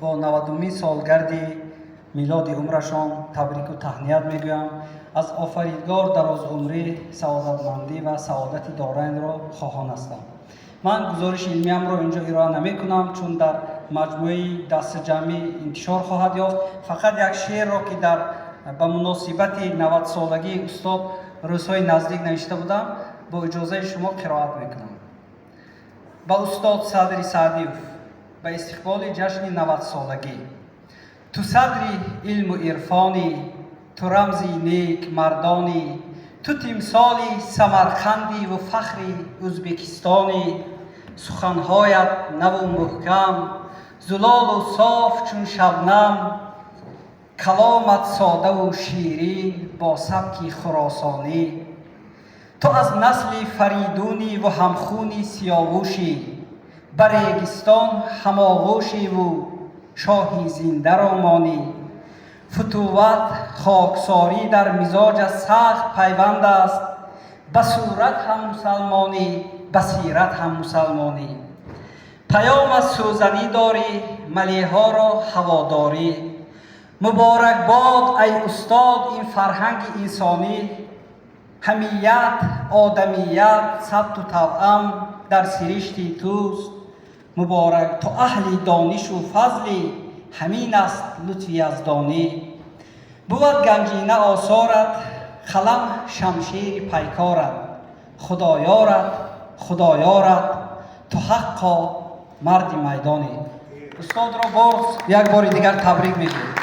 با 90 سالگرد میلاد عمرشان تبریک و تهنیت میگویم. از آفریدگار دراز عمری، سعادتمندی و سعادت دارین را خواهان هستم. من گزارش علمیم را اینجا ارائه نمی کنم چون در مجموعه دست جمعی انتشار خواهد یافت. فقط یک شعر را که به مناسبت 90 سالگی استاد روزهای نزدیک نوشته بودم با اجازه شما قرائت میکنم. با استاد صدر سعدیوف به استقبال جشن 90 سالگی. تو صدری علم و عرفانی، تو رمزی نیک مردانی، تو تمثالی سمرقندی و فخری ازبکستانی. سخنهایت نو و محکم، زلال و صاف چون شبنم، کلامت ساده و شیرین با سبکی خراسانی. تو از نسل فریدونی و همخونی سیاوشی، بر ریگستان هماغوشی و شاهی زنده را مانی. فتوت خاکساری در مزاج سخت پیوند است، به صورت هم مسلمانی به سیرت هم مسلمانی. پیام از سوزنی داری، ملیحا را هواداری. مبارک باد ای استاد این فرهنگ انسانی. همیت آدمیت صد و توأم در سرشتی توست. مبارک تو اهل دانش و فضلی، همین است لطف یزدانی. بود گنجینه آثارت، قلم شمشیر پیکارت. خدایارت تو حقا مرد میدانی. استاد را یک بار دیگر تبریک میگویم.